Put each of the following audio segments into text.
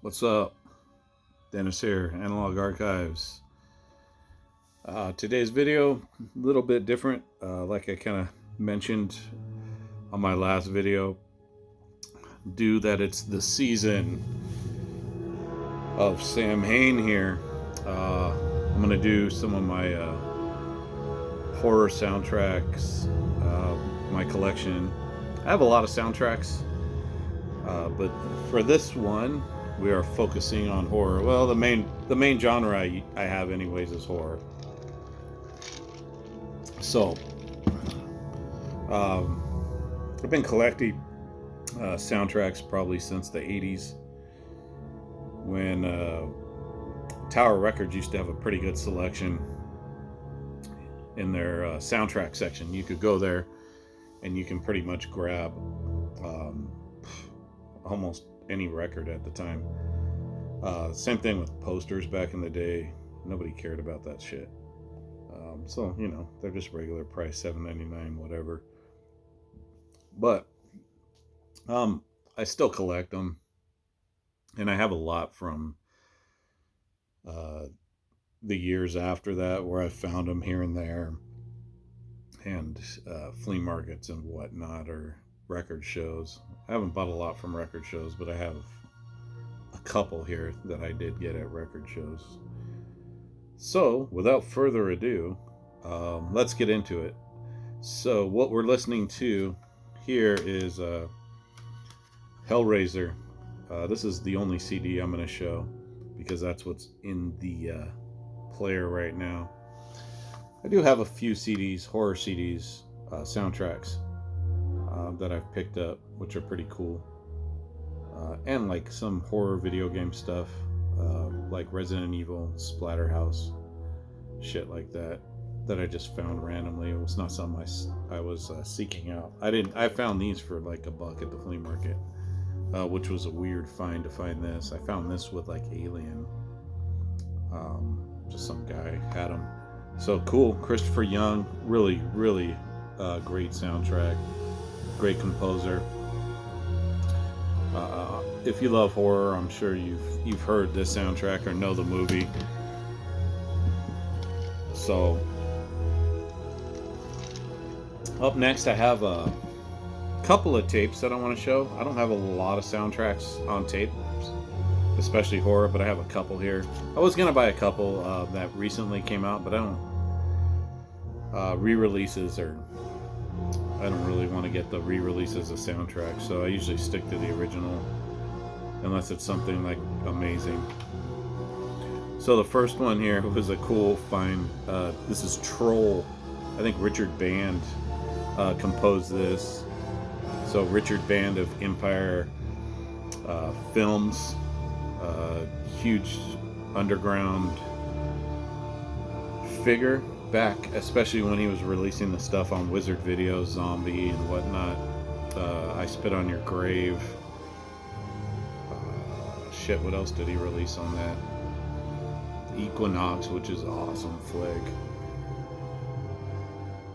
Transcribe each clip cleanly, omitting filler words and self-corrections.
What's up? Dennis here, Analog Archives. Today's video, a little bit different. Like I kind of mentioned on my last video, due that it's the season of Sam Hain here, I'm going to do some of my horror soundtracks, my collection. I have a lot of soundtracks, but for this one, we are focusing on horror. Well, the main genre I have anyways is horror. So, I've been collecting soundtracks probably since the 80s, when Tower Records used to have a pretty good selection in their soundtrack section. You could go there and you can pretty much grab almost any record at the time. Same thing with posters back in the day. Nobody cared about that shit. So, they're just regular price, $7.99, whatever. But I still collect them. And I have a lot from the years after that, where I found them here and there. And flea markets and whatnot, or record shows. I haven't bought a lot from record shows, but I have a couple here that I did get at record shows. So, without further ado, let's get into it. So, what we're listening to here is Hellraiser. This is the only CD I'm going to show, because that's what's in the player right now. I do have a few CDs, horror CDs, soundtracks that I've picked up, which are pretty cool. And like some horror video game stuff, like Resident Evil, Splatterhouse, shit like that I just found randomly. It was not something I was seeking out. I found these for like $1 at the flea market, which was a weird find to find this. I found this with like Alien. Just some guy had them. So cool. Christopher Young, really great soundtrack, great composer. If you love horror, I'm sure you've heard this soundtrack or know the movie. So, up next, I have a couple of tapes that I want to show. I don't have a lot of soundtracks on tape, especially horror, but I have a couple here. I was gonna buy a couple that recently came out, but I don't re-releases, or I don't really want to get the re-releases of soundtracks, so I usually stick to the original, unless it's something like amazing. So the first one here was a cool find. This is Troll. I think Richard Band composed this. So Richard Band of Empire Films, huge underground figure back, especially when he was releasing the stuff on Wizard Video, Zombie, and whatnot. I Spit on Your Grave. Shit, what else did he release on that? Equinox, which is an awesome flick.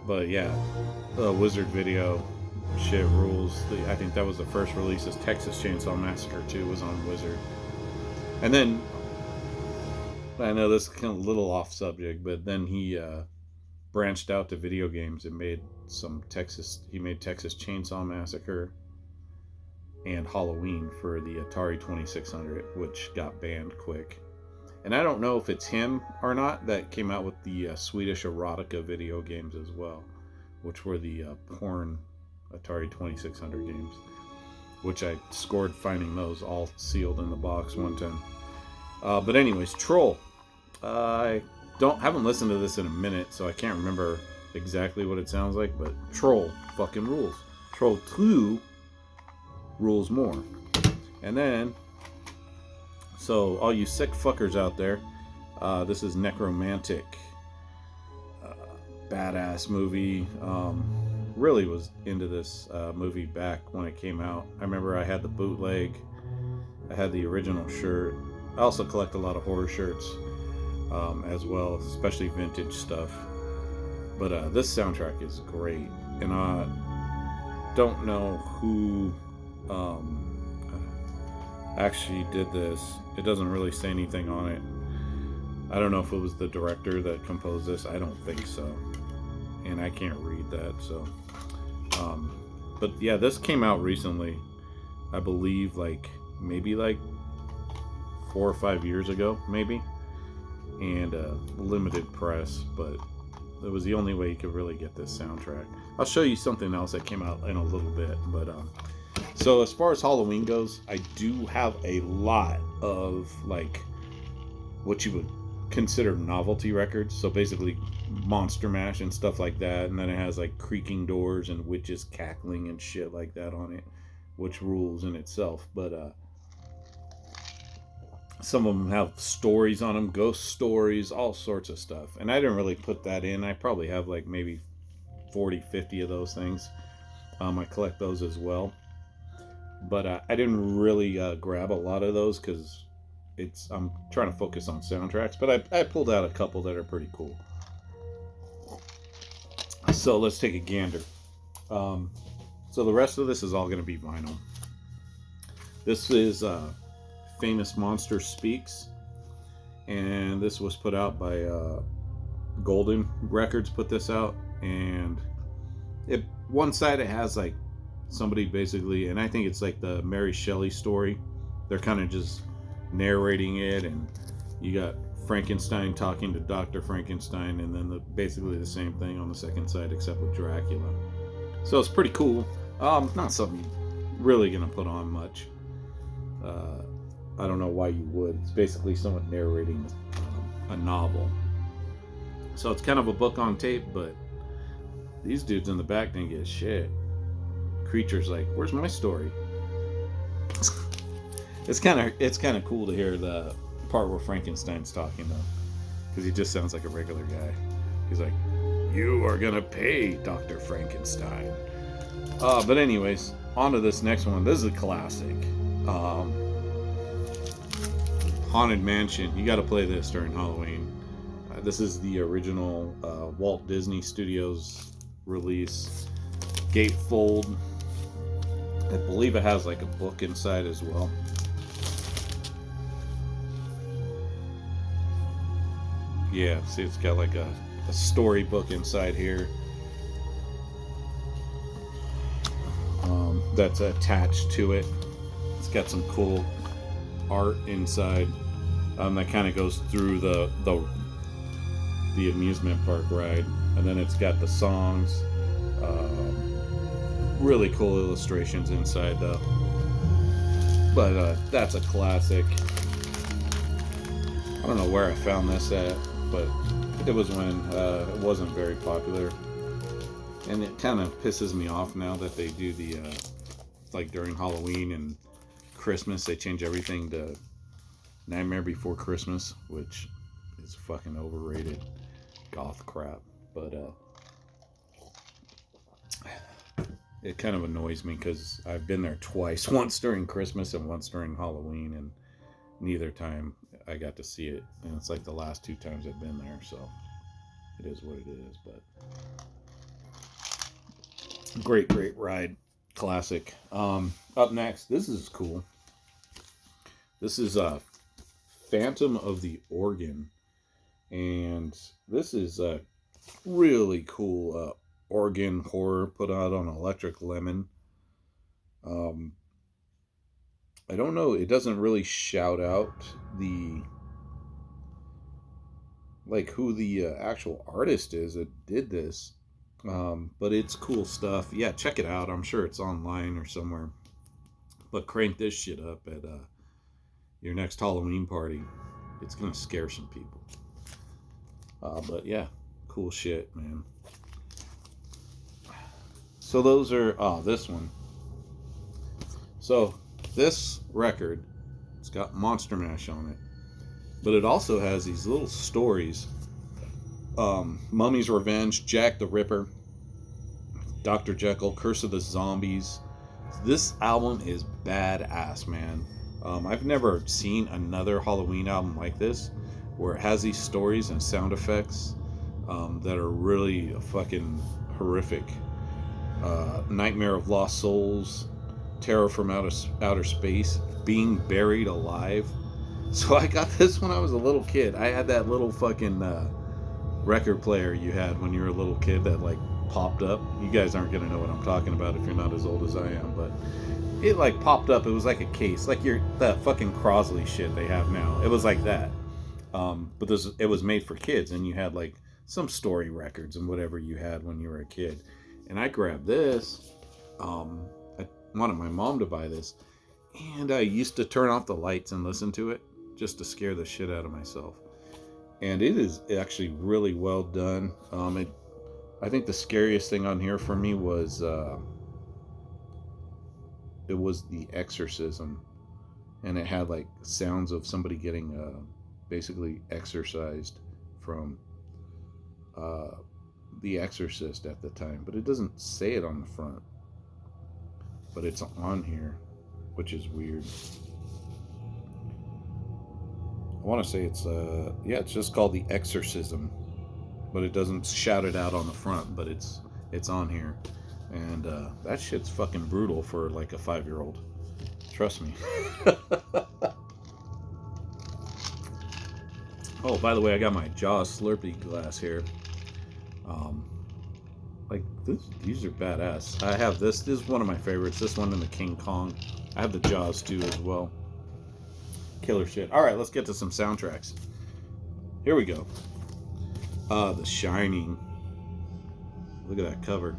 But yeah, Wizard Video, shit rules. I think that was the first release. As Texas Chainsaw Massacre 2 was on Wizard. And then, I know this is kind of a little off subject, but then he branched out to video games and made he made Texas Chainsaw Massacre and Halloween for the Atari 2600, which got banned quick. And I don't know if it's him or not that came out with the Swedish erotica video games as well, which were the porn Atari 2600 games, which I scored finding those all sealed in the box one time. But anyways, Troll. I haven't listened to this in a minute, so I can't remember exactly what it sounds like, but Troll fucking rules. Troll 2 rules more. And then, so all you sick fuckers out there, this is Necromantic. Badass movie. Really was into this movie back when it came out. I remember I had the bootleg. I had the original shirt. I also collect a lot of horror shirts as well, especially vintage stuff. But this soundtrack is great. And I don't know who actually did this. It doesn't really say anything on it. I don't know if it was the director that composed this. I don't think so. And I can't read that, so. Um, but yeah, this came out recently. I believe maybe 4 or 5 years ago, maybe. And limited press, but it was the only way you could really get this soundtrack. I'll show you something else that came out in a little bit, but so as far as Halloween goes, I do have a lot of what you would consider novelty records. So basically Monster Mash and stuff like that, and then it has creaking doors and witches cackling and shit like that on it, which rules in itself. But some of them have stories on them, ghost stories, all sorts of stuff. And I didn't really put that in. I probably have maybe 40, 50 of those things. I collect those as well. But I didn't really grab a lot of those because I'm trying to focus on soundtracks. But I pulled out a couple that are pretty cool. So let's take a gander. So the rest of this is all going to be vinyl. This is Famous Monster Speaks, and this was put out by Golden Records. Put this out, and one side it has somebody basically, and I think it's the Mary Shelley story. They're kind of just narrating it, and you got Frankenstein talking to Dr. Frankenstein, and then basically the same thing on the second side except with Dracula. So it's pretty cool. Not something you're really gonna put on much. I don't know why you would. It's basically someone narrating a novel. So it's kind of a book on tape, but these dudes in the back didn't get shit. Creature's where's my story? It's kind of cool to hear the part where Frankenstein's talking though, because he just sounds like a regular guy. He's like, "You are gonna pay, Dr. Frankenstein." But anyways, on to this next one. This is a classic. Haunted Mansion. You got to play this during Halloween. This is the original Walt Disney Studios release. Gatefold. I believe it has a book inside as well. Yeah, see, it's got a storybook inside here. That's attached to it. It's got some cool art inside that kind of goes through the amusement park ride, and then it's got the songs. Really cool illustrations inside though, but that's a classic. I don't know where I found this at, but it was when it wasn't very popular, and it kind of pisses me off now that they do the during Halloween and Christmas, they change everything to Nightmare Before Christmas, which is fucking overrated goth crap. But it kind of annoys me because I've been there twice, once during Christmas and once during Halloween, and neither time I got to see it. And it's the last 2 times I've been there, so it is what it is. But great ride. Classic. Up next, this is cool. This is Phantom of the Organ, and this is a really cool organ horror put out on Electric Lemon. I don't know, it doesn't really shout out the who the actual artist is that did this. But it's cool stuff. Yeah, check it out. I'm sure it's online or somewhere. But crank this shit up at your next Halloween party. It's gonna scare some people. But yeah, cool shit, man. So those are this one. So this record, it's got Monster Mash on it, but it also has these little stories. Mummy's Revenge, Jack the Ripper, Dr. Jekyll, Curse of the Zombies. This album is badass, man. I've never seen another Halloween album like this, where it has these stories and sound effects that are really fucking horrific. Nightmare of Lost Souls, Terror from Outer Space, Being Buried Alive. So I got this when I was a little kid. I had that little fucking record player you had when you were a little kid that like popped up. You guys aren't gonna know what I'm talking about if you're not as old as I am, but it like popped up. It was like a case, like that fucking Crosley shit they have now. It was like that, but it was made for kids, and you had like some story records and whatever you had when you were a kid. And I grabbed this. I wanted my mom to buy this, and I used to turn off the lights and listen to it just to scare the shit out of myself. And it is actually really well done. I think the scariest thing on here for me was it was the exorcism, and it had like sounds of somebody getting basically exorcised from The Exorcist at the time, but it doesn't say it on the front, but it's on here, which is weird. I want to say it's just called The Exorcism, but it doesn't shout it out on the front, but it's on here. And that shit's fucking brutal for like a 5-year-old. Trust me. Oh, by the way, I got my Jaws Slurpee glass here. These are badass. I have this. This is one of my favorites. This one and the King Kong. I have the Jaws too as well. Killer shit. All right, let's get to some soundtracks. Here we go. The Shining. Look at that cover.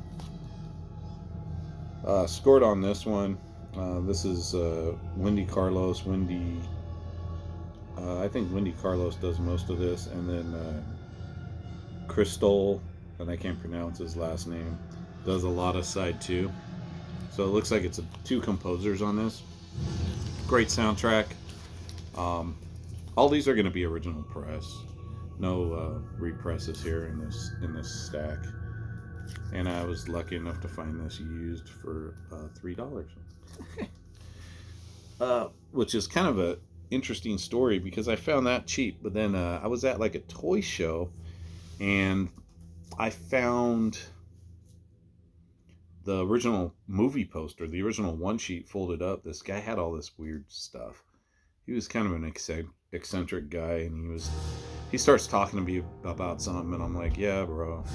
Scored on this one. This is Wendy Carlos. I think Wendy Carlos does most of this, and then Crystal, and I can't pronounce his last name, does a lot of side 2. So it looks like it's 2 composers on this. Great soundtrack. All these are going to be original press. No represses here in this stack. And I was lucky enough to find this used for $3. Which is kind of a interesting story because I found that cheap, but then I was at like a toy show and I found the original movie poster, the original one sheet folded up. This guy had all this weird stuff. He was kind of an eccentric guy, and he starts talking to me about something, and I'm like, yeah, bro.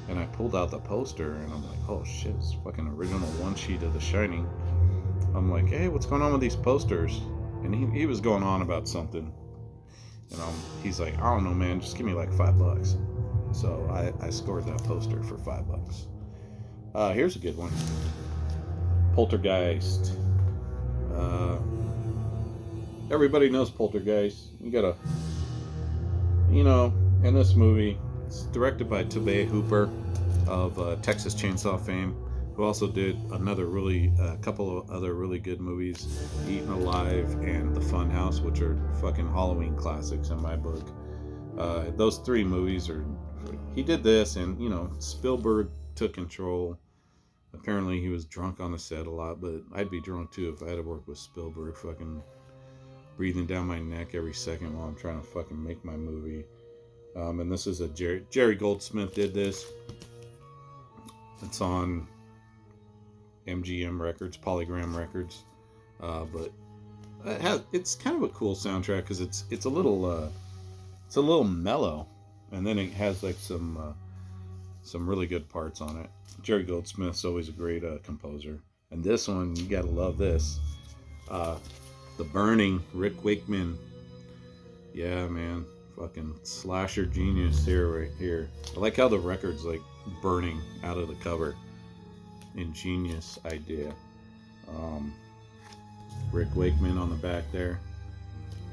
And I pulled out the poster, and I'm like, oh shit, it's fucking original one sheet of The Shining. I'm like, hey, what's going on with these posters? And he was going on about something. And he's like, I don't know, man, just give me like $5. So I scored that poster for $5. Here's a good one. Poltergeist. Everybody knows Poltergeist. You gotta, in this movie, it's directed by Tobe Hooper of Texas Chainsaw fame, who also did a couple of other really good movies, Eaten Alive and The Funhouse, which are fucking Halloween classics in my book. Those 3 movies he did this, and Spielberg took control. Apparently he was drunk on the set a lot, but I'd be drunk too if I had to work with Spielberg, fucking breathing down my neck every second while I'm trying to fucking make my movie. And this is Jerry Goldsmith did this. It's on MGM Records, Polygram Records, but it's kind of a cool soundtrack because it's a little mellow, and then it has like some really good parts on it. Jerry Goldsmith's always a great composer, and this one, you gotta love this. The Burning, Rick Wakeman. Yeah, man, fucking slasher genius right here. I like how the record's like burning out of the cover. Ingenious idea. Rick Wakeman on the back there,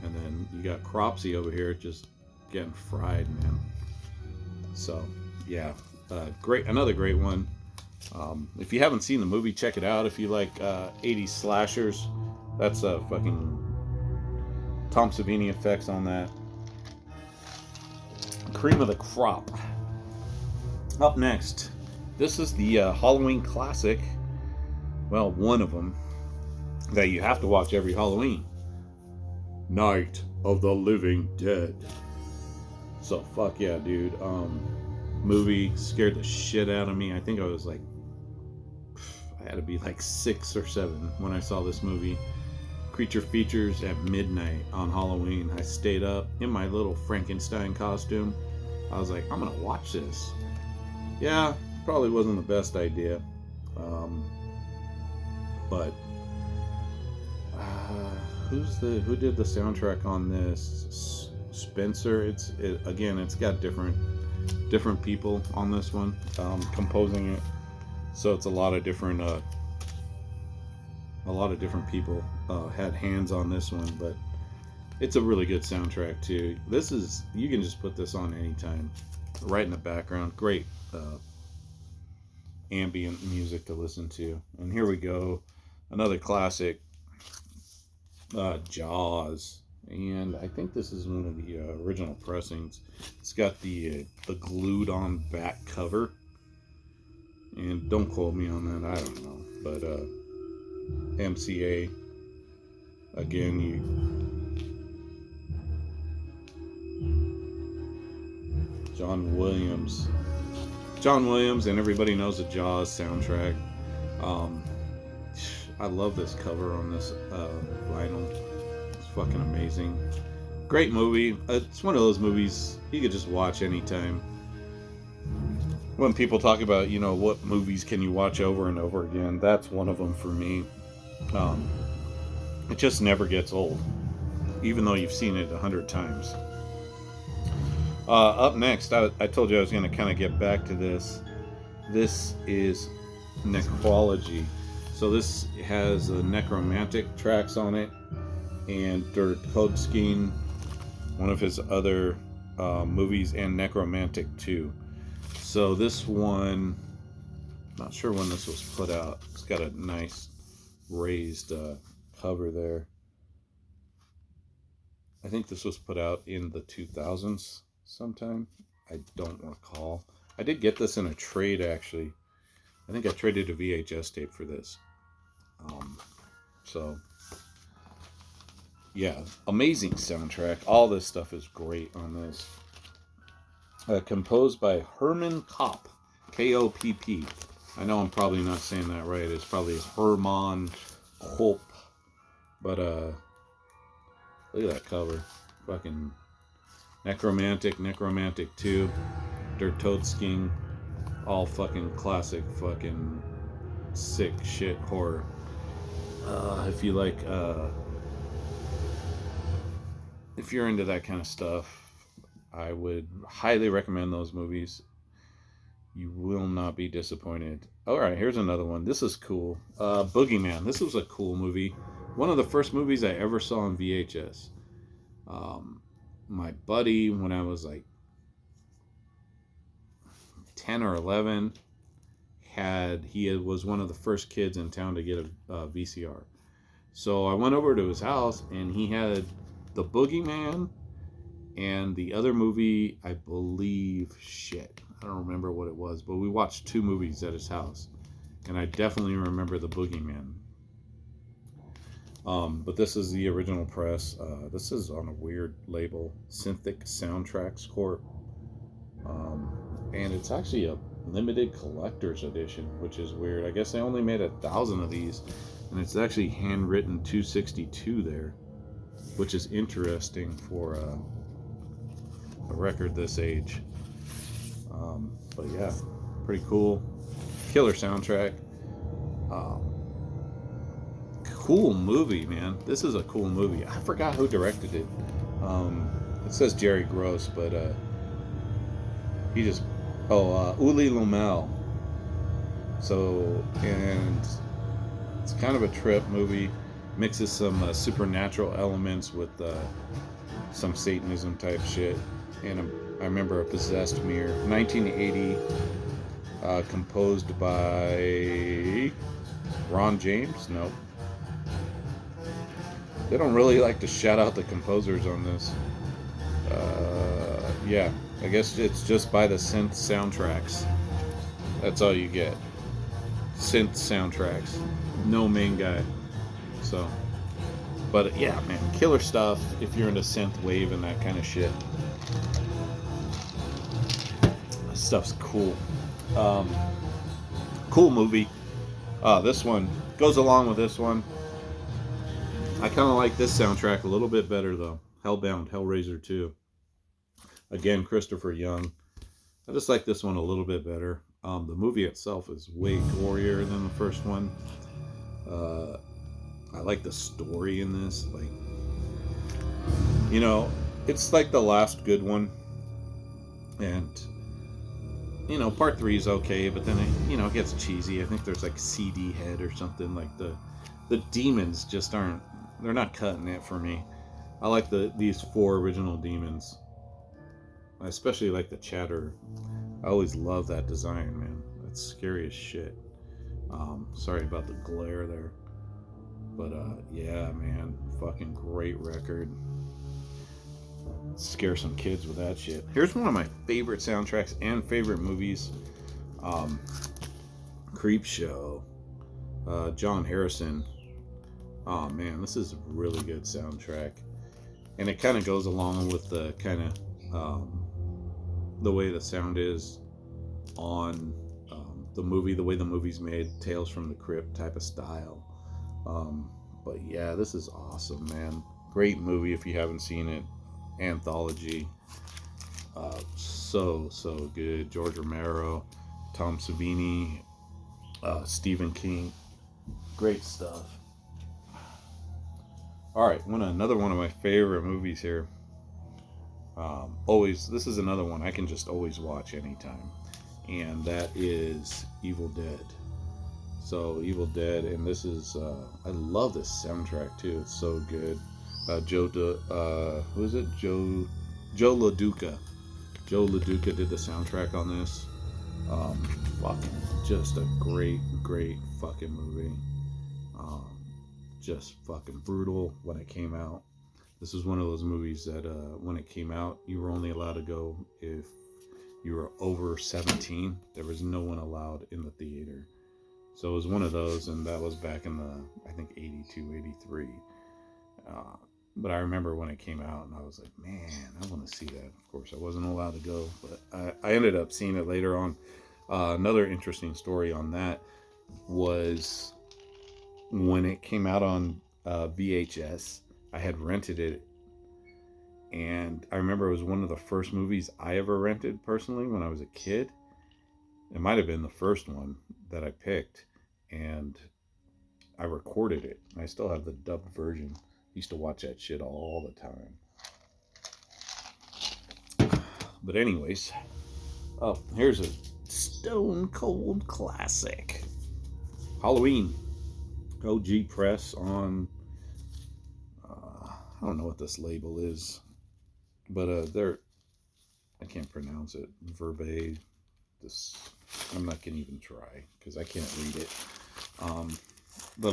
and then you got Cropsy over here just getting fried, man. So yeah, another great one. If you haven't seen the movie, check it out. If you like 80s slashers, that's fucking Tom Savini effects on that. Cream of the crop. Up next, this is the Halloween classic. Well, one of them that you have to watch every Halloween. Night of the Living Dead. So fuck yeah, dude. Movie scared the shit out of me. I think I was like, I had to be like 6 or 7 when I saw this movie. Creature features at midnight on Halloween. I stayed up in my little Frankenstein costume. I was like, I'm gonna watch this. Yeah, probably wasn't the best idea, but who did the soundtrack on this? Spencer. It's got different people on this one composing it, so it's a lot of different people had hands on this one, but it's a really good soundtrack too. You can just put this on anytime, right in the background. Great ambient music to listen to. And here we go, another classic, Jaws. And I think this is one of the original pressings. It's got the glued on back cover, and don't quote me on that, I don't know, but MCA again. John Williams, and everybody knows the Jaws soundtrack. I love this cover on this vinyl. It's fucking amazing. Great movie. It's one of those movies you could just watch anytime. When people talk about, what movies can you watch over and over again, that's one of them for me. It just never gets old, even though you've seen it 100 times. Up next, I told you I was going to kind of get back to this. This is Necrology. So this has the Necromantic tracks on it, and Der Todeskine, one of his other movies, and Necromantic 2. So this one, not sure when this was put out. It's got a nice raised cover there. I think this was put out in the 2000s sometime. I don't recall. I did get this in a trade, actually. I think I traded a VHS tape for this. So, yeah, amazing soundtrack. All this stuff is great on this. Composed by Herman Kopp, K-O-P-P. I know I'm probably not saying that right. It's probably Herman Kopp. But, look at that cover. Fucking Necromantic 2, Der Todeskine. All fucking classic fucking sick shit horror. If you like, if you're into that kind of stuff, I would highly recommend those movies. You will not be disappointed. Alright, here's another one. This is cool. Boogeyman. This was a cool movie. One of the first movies I ever saw on VHS. My buddy, when I was like 10 or 11, he was one of the first kids in town to get a VCR. So I went over to his house, and he had The Boogeyman and the other movie, I believe, I don't remember what it was, but we watched 2 movies at his house, and I definitely remember The Boogeyman. But this is the original press. This is on a weird label, Synthic Soundtracks Corp. And it's actually a limited collector's edition, which is weird. I guess they only made 1,000 of these, and it's actually handwritten 262 there, which is interesting for a record this age. But yeah, pretty cool. Killer soundtrack. Cool movie, man. This is a cool movie. I forgot who directed it. It says Jerry Gross, but he just... Uli Lomel. So, and it's kind of a trip movie. Mixes some supernatural elements with some Satanism type shit. And I remember A Possessed Mirror. 1980. Composed by Ron James? Nope. They don't really like to shout out the composers on this. Yeah, I guess it's just by the synth soundtracks. That's all you get. Synth soundtracks. No main guy. So, but yeah, man, killer stuff if you're into synth wave and that kind of shit. This stuff's cool. Cool movie. This one goes along with this one. I kind of like this soundtrack a little bit better though. Hellbound, Hellraiser 2. Again, Christopher Young. I just like this one a little bit better. The movie itself is way gorier than the first one. I like the story in this. Like, you know, it's like the last good one. And, you know, part 3 is okay, but then it gets cheesy. I think there's like CD head or something. Like the demons just aren't, they're not cutting it for me. I like these 4 original demons. I especially like the Chatter. I always love that design, man. That's scary as shit. Sorry about the glare there. But yeah, man, fucking great record. Scare some kids with that shit. Here's one of my favorite soundtracks and favorite movies. Creep Show. John Harrison. Oh man, this is a really good soundtrack. And it kind of goes along with the kind of the way the sound is on the movie, the way the movie's made, Tales from the Crypt type of style. But yeah, this is awesome, man. Great movie if you haven't seen it. Anthology. So good. George Romero, Tom Savini, Stephen King. Great stuff. Alright, another one of my favorite movies here. This is another one I can just always watch anytime. And that is Evil Dead. So Evil Dead, and this is I love this soundtrack too. It's so good. Joe LaDuca. Joe LaDuca did the soundtrack on this. Fucking just a great fucking movie. Just fucking brutal when it came out. This was one of those movies that when it came out, you were only allowed to go if you were over 17. There was no one allowed in the theater. So it was one of those, and that was back in I think 82, 83. But I remember when it came out, and I was like, man, I want to see that. Of course, I wasn't allowed to go, but I ended up seeing it later on. Another interesting story on that was when it came out on VHS, I had rented it, and I remember it was one of the first movies I ever rented personally when I was a kid. It might have been the first one that I picked, and I recorded it. I still have the dubbed version. I used to watch that shit all the time. But anyways, here's a stone cold classic. Halloween. OG press on, I don't know what this label is, but I can't pronounce it. Verbe. I'm not gonna even try because I can't read it. But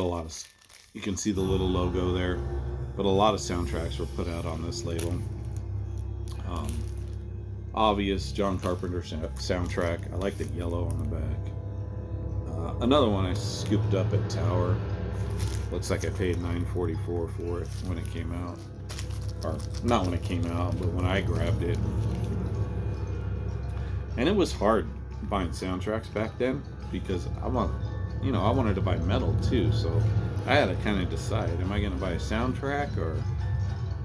you can see the little logo there. But a lot of soundtracks were put out on this label. Obvious John Carpenter soundtrack. I like the yellow on the back. Another one I scooped up at Tower. Looks like I paid $9.44 for it when it came out, or not when it came out, but when I grabbed it. And it was hard buying soundtracks back then because I wanted to buy metal too, so I had to kind of decide: am I going to buy a soundtrack, or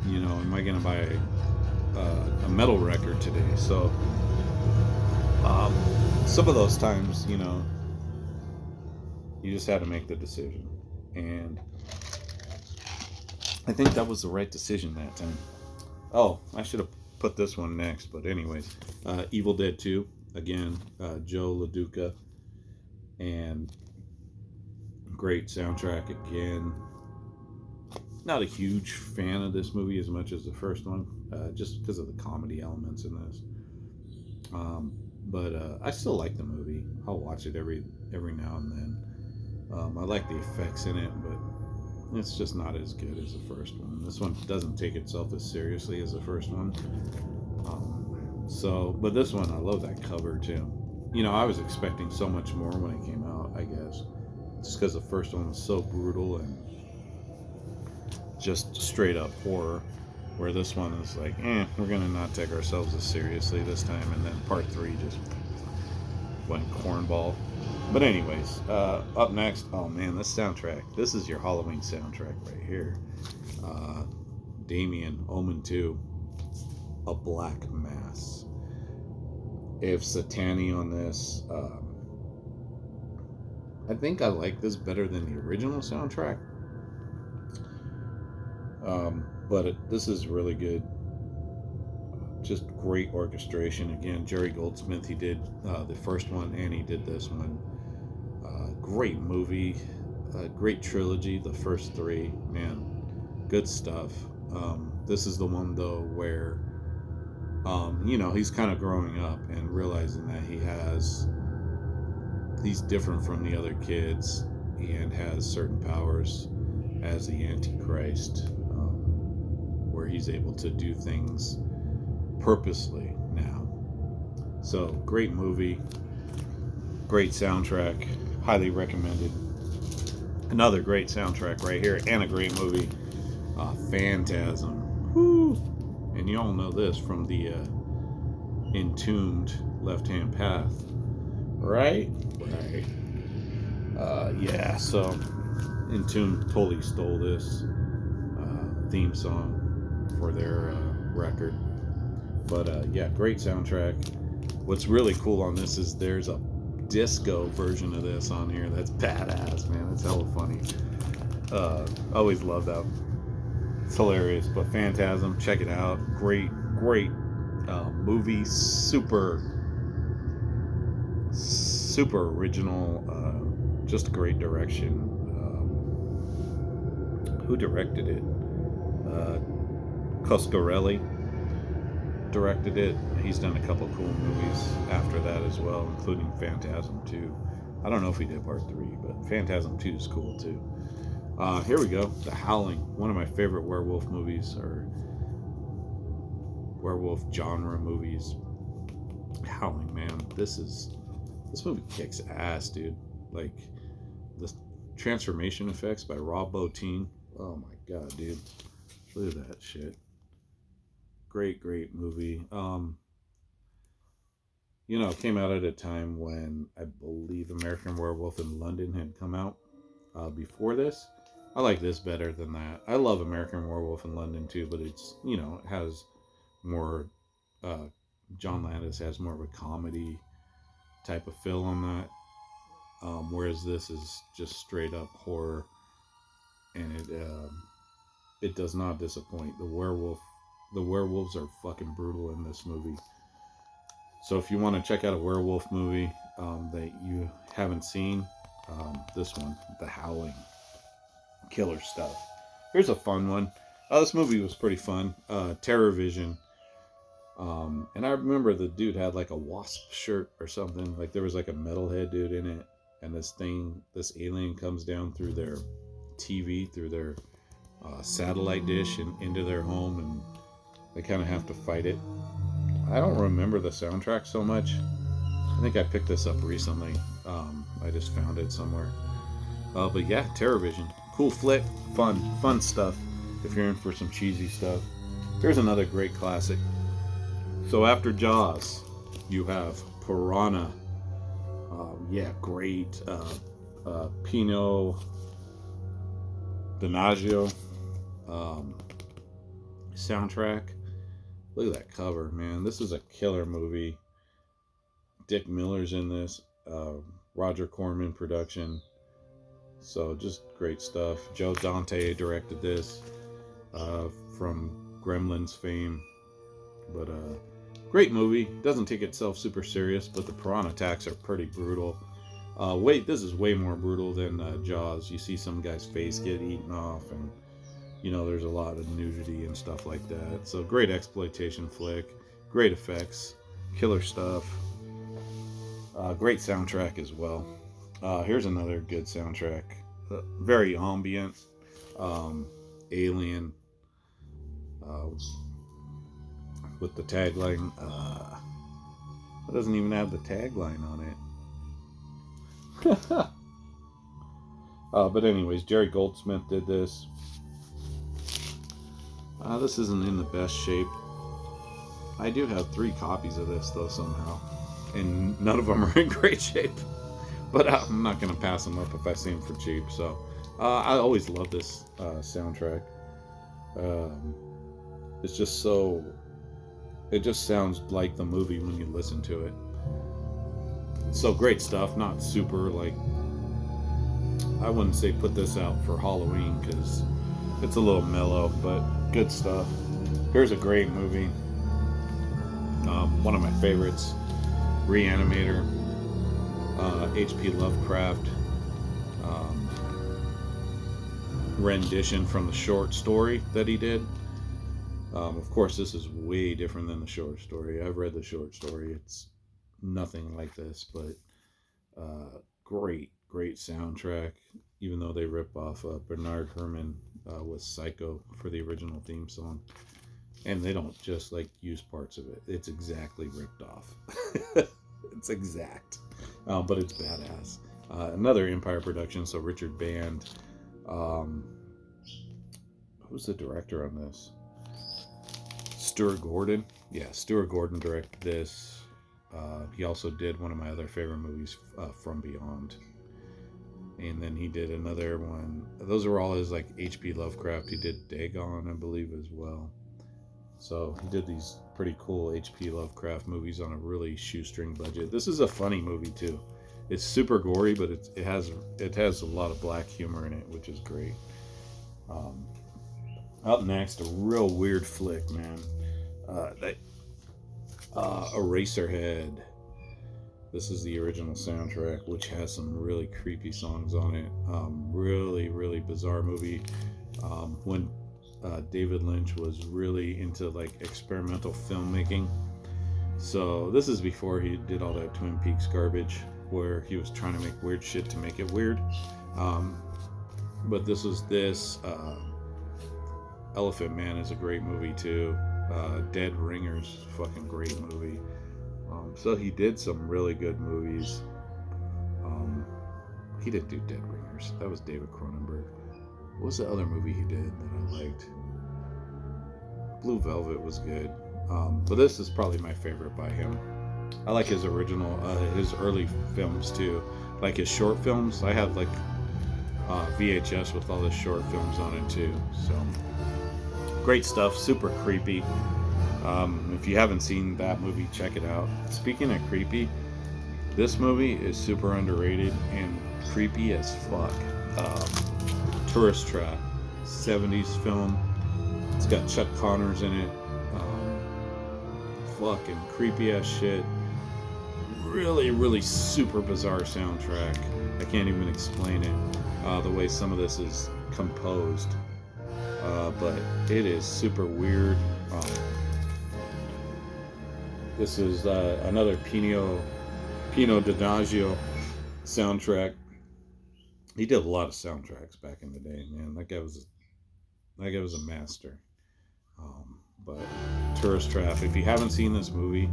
am I going to buy a metal record today? So some of those times, you just had to make the decision, and I think that was the right decision that time. Oh, I should have put this one next, but anyways, Evil Dead 2, again, Joe LaDuca, and great soundtrack again. Not a huge fan of this movie as much as the first one, just because of the comedy elements in this. But I still like the movie. I'll watch it every now and then. I like the effects in it, but it's just not as good as the first one. This one doesn't take itself as seriously as the first one. But this one, I love that cover too. I was expecting so much more when it came out, I guess. Just because the first one was so brutal and just straight up horror. Where this one is like, we're going to not take ourselves as seriously this time. And then part 3 just went cornball. But anyways, up next, oh man, this soundtrack. This is your Halloween soundtrack right here. Uh, Damien, Omen 2, A Black Mass. If Satani on this, I think I like this better than the original soundtrack. But this is really good. Just great orchestration. Again, Jerry Goldsmith, he did the first one and he did this one. Great movie, great trilogy. The first three, man, good stuff. This is the one though where, he's kind of growing up and realizing that he's different from the other kids and has certain powers as the Antichrist, where he's able to do things purposely now. So great movie, great soundtrack, highly recommended. Another great soundtrack right here and a great movie, Phantasm. Woo! And you all know this from the Entombed Left-Hand Path, right? Yeah, so Entombed totally stole this theme song for their record. But yeah, great soundtrack. What's really cool on this is there's a disco version of this on here. That's badass, man. That's hella funny. Always love that. It's hilarious. But Phantasm, check it out. Great movie. Super original. Just great direction. Who directed it? Coscarelli directed it. He's done a couple cool movies after that as well, including Phantasm 2. I don't know if he did part 3, but Phantasm 2 is cool too. Here we go. The Howling, one of my favorite werewolf movies, or werewolf genre movies. Howling, man. This movie kicks ass, dude. Like, the transformation effects by Rob Bottin. Oh my god, dude. Look at that shit. Great movie. It came out at a time when I believe American Werewolf in London had come out before this. I like this better than that. I love American Werewolf in London too, but it's, it has more, John Landis has more of a comedy type of feel on that. Whereas this is just straight up horror, and it does not disappoint. The werewolves are fucking brutal in this movie. So if you want to check out a werewolf movie that you haven't seen, this one, The Howling, killer stuff. Here's a fun one. This movie was pretty fun. Terror Vision. And I remember the dude had like a wasp shirt or something. Like there was like a metalhead dude in it, and this alien comes down through their TV, through their satellite dish, and into their home, and they kind of have to fight it. I don't remember the soundtrack so much. I think I picked this up recently. I just found it somewhere. But yeah, Terror Vision. Cool flick. Fun stuff if you're in for some cheesy stuff. Here's another great classic. So after Jaws, you have Piranha. Yeah, great. Pino Donaggio soundtrack. Look at that cover, man. This is a killer movie. Dick Miller's in this. Roger Corman production. So just great stuff. Joe Dante directed this from Gremlins fame. But great movie. Doesn't take itself super serious, but the piranha attacks are pretty brutal. This is way more brutal than Jaws. You see some guy's face get eaten off, and there's a lot of nudity and stuff like that. So great exploitation flick, great effects, killer stuff. Great soundtrack as well. Here's another good soundtrack. Very ambient. Alien. With the tagline. It doesn't even have the tagline on it. But anyways, Jerry Goldsmith did this. This isn't in the best shape. I do have 3 copies of this though somehow. and none of them are in great shape. But I'm not gonna pass them up if I see them for cheap. So I always love this soundtrack. Um, it's just so. It just sounds like the movie when you listen to it. So great stuff. Not super like. I wouldn't say put this out for Halloween because it's a little mellow, but good stuff. Here's a great movie. One of my favorites, Reanimator. H.P. Lovecraft um, rendition from the short story that he did. Of course, this is way different than the short story. I've read the short story. It's nothing like this, but great soundtrack. Even though they rip off Bernard Herrmann with Psycho for the original theme song. And they don't just like use parts of it. It's exactly ripped off. It's exact. But it's badass. Another Empire production, so Richard Band. Who's the director on this? Stuart Gordon. Yeah, Stuart Gordon directed this. He also did one of my other favorite movies, From Beyond. And then he did another one. Those are all his like H.P. Lovecraft. He did Dagon, I believe, as well. So he did these pretty cool H.P. Lovecraft movies on a really shoestring budget. This is a funny movie too. It's super gory, but it has a lot of black humor in it, which is great. Up next, a real weird flick, man. Eraserhead. This is the original soundtrack, which has some really creepy songs on it. Really bizarre movie. When David Lynch was really into like experimental filmmaking. So this is before he did all that Twin Peaks garbage, where he was trying to make weird shit to make it weird. But this was this. Elephant Man is a great movie too. Dead Ringers, fucking great movie. So he did some really good movies. He didn't do Dead Ringers. That was David Cronenberg. What was the other movie he did that I liked? Blue Velvet was good. But this is probably my favorite by him. I like his original, his early films too. Like his short films. I have like VHS with all his short films on it too. So great stuff. Super creepy. If you haven't seen that movie, check it out. Speaking of creepy, this movie is super underrated and creepy as fuck. Tourist Trap, 70s film. It's got Chuck Connors in it. Fucking creepy ass shit. Really super bizarre soundtrack. I can't even explain it. The way some of this is composed. But it is super weird. This is another Pino Donaggio soundtrack. He did a lot of soundtracks back in the day, man. That guy was a master. But Tourist Trap, if you haven't seen this movie,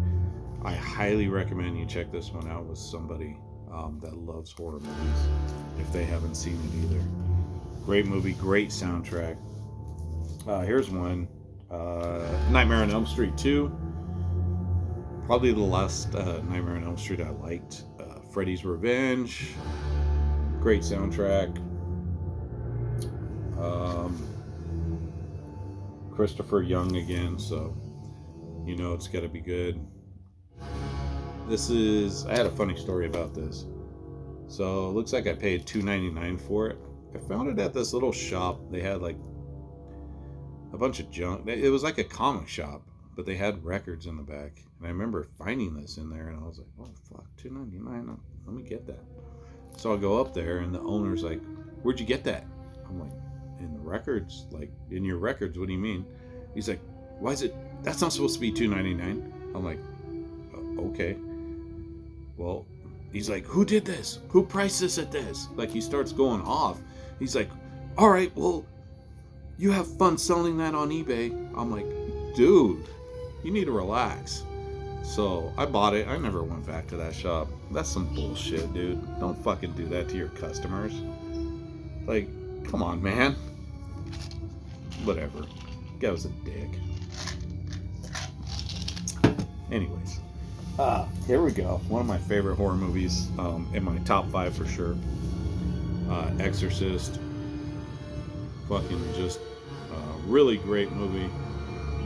I highly recommend you check this one out with somebody that loves horror movies, if they haven't seen it either. Great movie, great soundtrack. Here's one. Nightmare on Elm Street 2. Probably the last Nightmare on Elm Street I liked. Freddy's Revenge. Great soundtrack. Christopher Young again, so you know it's got to be good. I had a funny story about this. So it looks like I paid $2.99 for it. I found it at this little shop. They had like a bunch of junk. It was like a comic shop, but they had records in the back. And I remember finding this in there, and I was like, "Oh fuck, $2.99. Let me get that." So I go up there, and the owner's like, "Where'd you get that?" I'm like, "In the records." Like, "In your records? What do you mean?" He's like, "Why is it? That's not supposed to be $2.99." I'm like, "Okay." Well, he's like, "Who did this? Who priced this at this?" Like, he starts going off. He's like, "All right, well, you have fun selling that on eBay." I'm like, "Dude, you need to relax." So I bought it. I never went back to that shop. That's some bullshit, dude. Don't fucking do that to your customers. Like, come on, man. Whatever. Guy was a dick. Anyways, Here we go. One of my favorite horror movies, in my top 5 for sure. Exorcist. Fucking just really great movie.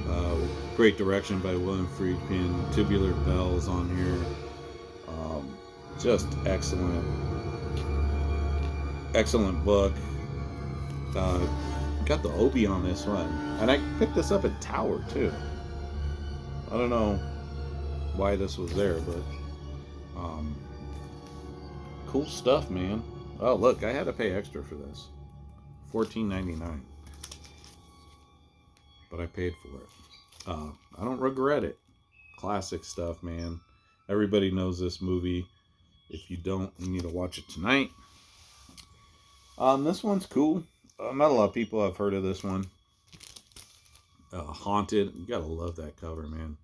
Uh, Great direction by William Friedkin. Tubular Bells on here. Um, just excellent, excellent book. Uh, Got the Obi on this one, and I picked this up at Tower too. I don't know why this was there, but um, cool stuff, man. Oh, look, I had to pay extra for this, $14.99, but I paid for it. I don't regret it. Classic stuff, man. Everybody knows this movie. If you don't, you need to watch it tonight. This one's cool. Not a lot of people have heard of this one. Haunted. You gotta love that cover, man.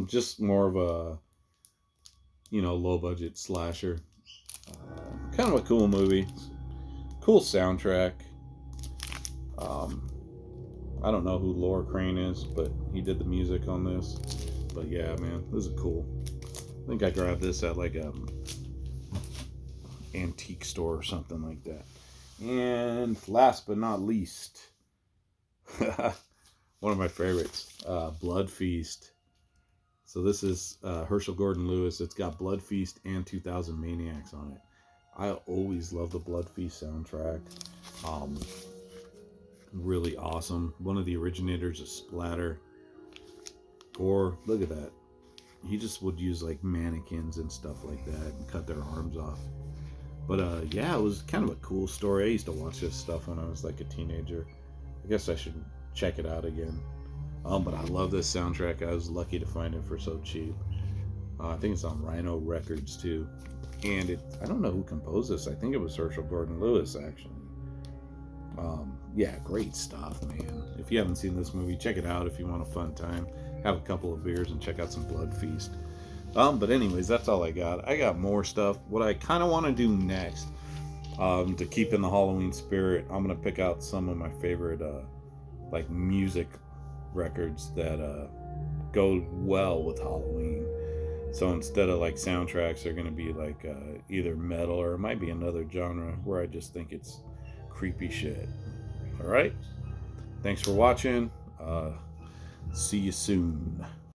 Just more of a low budget slasher. Kind of a cool movie. Cool soundtrack. Um, I don't know who Laura Crane is, but he did the music on this. But yeah, man, this is cool. I think I grabbed this at like a antique store or something like that. And last but not least, one of my favorites, Blood Feast. So this is Herschel Gordon Lewis. It's got Blood Feast and 2000 Maniacs on it. I always love the Blood Feast soundtrack. Really awesome. One of the originators of splatter. Gore, look at that. He just would use like mannequins and stuff like that and cut their arms off. But yeah, it was kind of a cool story. I used to watch this stuff when I was like a teenager. I guess I should check it out again. But I love this soundtrack. I was lucky to find it for so cheap. I think it's on Rhino Records too. And I don't know who composed this. I think it was Herschel Gordon Lewis, actually. Yeah, great stuff, man. If you haven't seen this movie, check it out if you want a fun time. Have a couple of beers and check out some Blood Feast. But anyways, that's all I got. I got more stuff. What I kind of want to do next, to keep in the Halloween spirit, I'm going to pick out some of my favorite, like music records that go well with Halloween. So instead of like soundtracks, they're going to be like either metal or it might be another genre where I just think it's creepy shit. All right. Thanks for watching. See you soon.